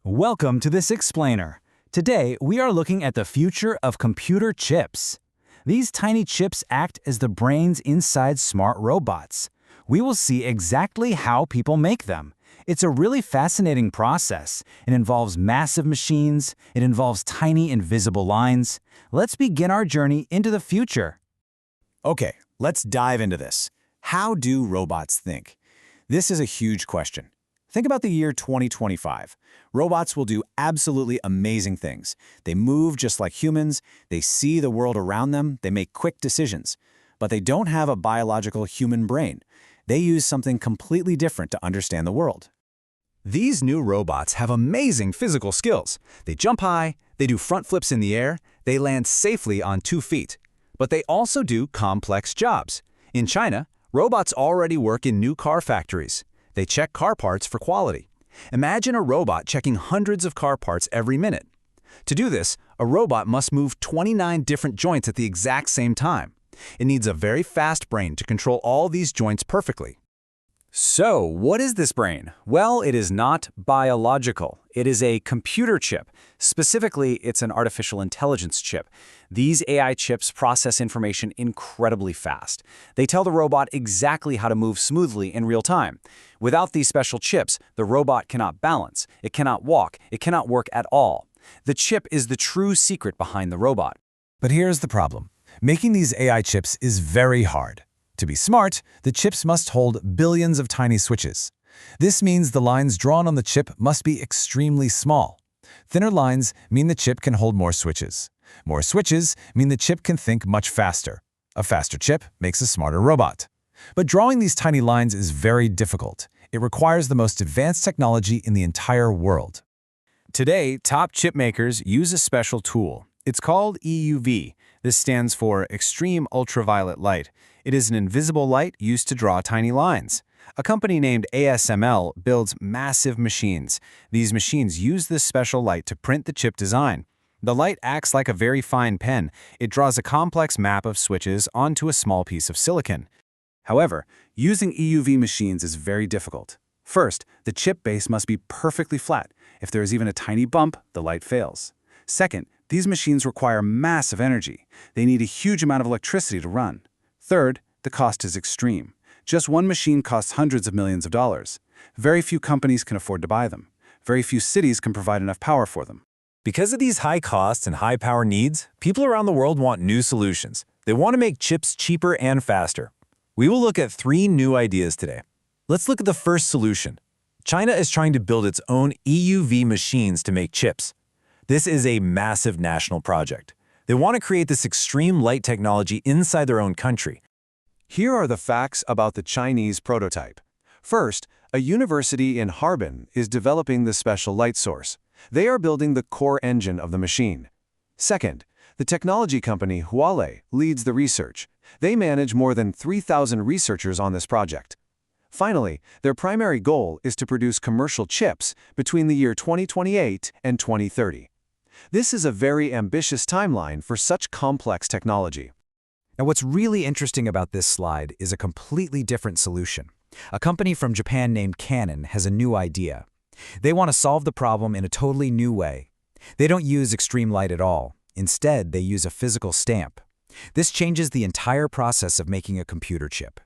Welcome to this explainer. Today, we are looking at the future of computer chips. These tiny chips act as the brains inside smart robots. We will see exactly how people make them. It's a really fascinating process. It involves massive machines. It involves tiny invisible lines. Let's begin our journey into the future. Okay, let's dive into this. How do robots think? This is a huge question. Think about the year 2025. Robots will do absolutely amazing things. They move just like humans, they see the world around them, they make quick decisions. But they don't have a biological human brain. They use something completely different to understand the world. These new robots have amazing physical skills. They jump high, they do front flips in the air, they land safely on 2 feet. But they also do complex jobs. In China, robots already work in new car factories. They check car parts for quality. Imagine a robot checking hundreds of car parts every minute. To do this, a robot must move 29 different joints at the exact same time. It needs a very fast brain to control all these joints perfectly. So, what is this brain? Well, it is not biological. It is a computer chip. Specifically, it's an artificial intelligence chip. These AI chips process information incredibly fast. They tell the robot exactly how to move smoothly in real time. Without these special chips, the robot cannot balance, it cannot walk, it cannot work at all. The chip is the true secret behind the robot. But here's the problem. Making these AI chips is very hard. To be smart, the chips must hold billions of tiny switches. This means the lines drawn on the chip must be extremely small. Thinner lines mean the chip can hold more switches. More switches mean the chip can think much faster. A faster chip makes a smarter robot. But drawing these tiny lines is very difficult. It requires the most advanced technology in the entire world. Today, top chip makers use a special tool. It's called EUV. This stands for Extreme Ultraviolet Light. It is an invisible light used to draw tiny lines. A company named ASML builds massive machines. These machines use this special light to print the chip design. The light acts like a very fine pen. It draws a complex map of switches onto a small piece of silicon. However, using EUV machines is very difficult. First, the chip base must be perfectly flat. If there is even a tiny bump, the light fails. Second, these machines require massive energy. They need a huge amount of electricity to run. Third, the cost is extreme. Just one machine costs hundreds of millions of dollars. Very few companies can afford to buy them. Very few cities can provide enough power for them. Because of these high costs and high power needs, people around the world want new solutions. They want to make chips cheaper and faster. We will look at 3 new ideas today. Let's look at the first solution. China is trying to build its own EUV machines to make chips. This is a massive national project. They want to create this extreme light technology inside their own country. Here are the facts about the Chinese prototype. First, a university in Harbin is developing the special light source. They are building the core engine of the machine. Second, the technology company Huawei leads the research. They manage more than 3,000 researchers on this project. Finally, their primary goal is to produce commercial chips between the year 2028 and 2030. This is a very ambitious timeline for such complex technology. Now, what's really interesting about this slide is a completely different solution. A company from Japan named Canon has a new idea. They want to solve the problem in a totally new way. They don't use extreme light at all. Instead, they use a physical stamp. This changes the entire process of making a computer chip.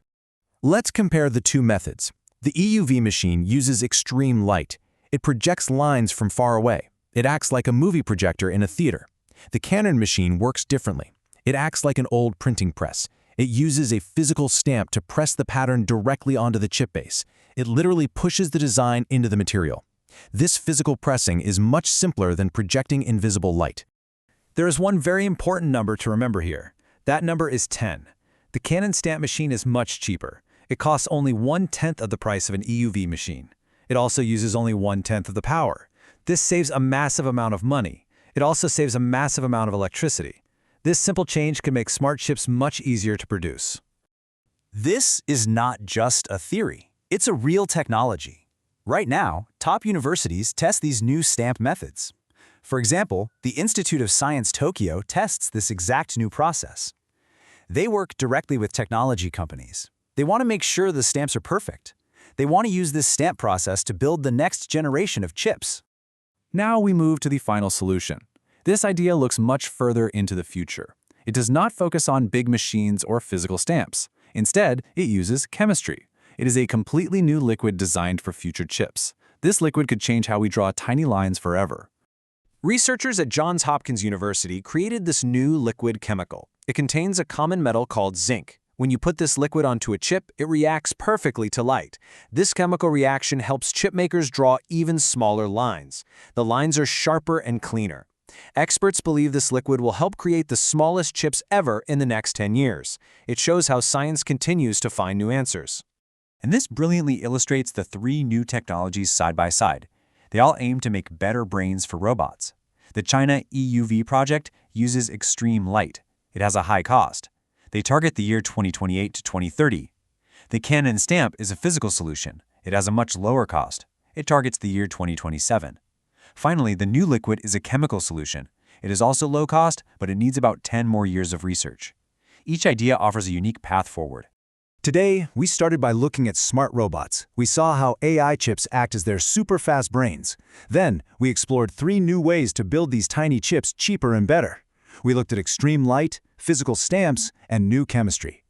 Let's compare the two methods. The EUV machine uses extreme light. It projects lines from far away. It acts like a movie projector in a theater. The Canon machine works differently. It acts like an old printing press. It uses a physical stamp to press the pattern directly onto the chip base. It literally pushes the design into the material. This physical pressing is much simpler than projecting invisible light. There is one very important number to remember here. That number is 10. The Canon stamp machine is much cheaper. It costs only 1/10 of the price of an EUV machine. It also uses only 1/10 of the power. This saves a massive amount of money. It also saves a massive amount of electricity. This simple change can make smart chips much easier to produce. This is not just a theory. It's a real technology. Right now, top universities test these new stamp methods. For example, the Institute of Science Tokyo tests this exact new process. They work directly with technology companies. They want to make sure the stamps are perfect. They want to use this stamp process to build the next generation of chips. Now we move to the final solution. This idea looks much further into the future. It does not focus on big machines or physical stamps. Instead, it uses chemistry. It is a completely new liquid designed for future chips. This liquid could change how we draw tiny lines forever. Researchers at Johns Hopkins University created this new liquid chemical. It contains a common metal called zinc. When you put this liquid onto a chip, it reacts perfectly to light. This chemical reaction helps chip makers draw even smaller lines. The lines are sharper and cleaner. Experts believe this liquid will help create the smallest chips ever in the next 10 years. It shows how science continues to find new answers. And this brilliantly illustrates the three new technologies side by side. They all aim to make better brains for robots. The China EUV project uses extreme light. It has a high cost. They target the year 2028 to 2030. The Canon stamp is a physical solution. It has a much lower cost. It targets the year 2027. Finally, the new liquid is a chemical solution. It is also low cost, but it needs about 10 more years of research. Each idea offers a unique path forward. Today, we started by looking at smart robots. We saw how AI chips act as their super-fast brains. Then, we explored 3 new ways to build these tiny chips cheaper and better. We looked at extreme light, physical stamps, and new chemistry.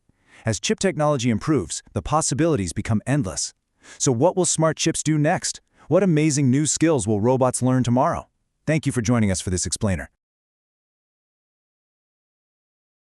As chip technology improves, the possibilities become endless. So what will smart chips do next? What amazing new skills will robots learn tomorrow? Thank you for joining us for this explainer.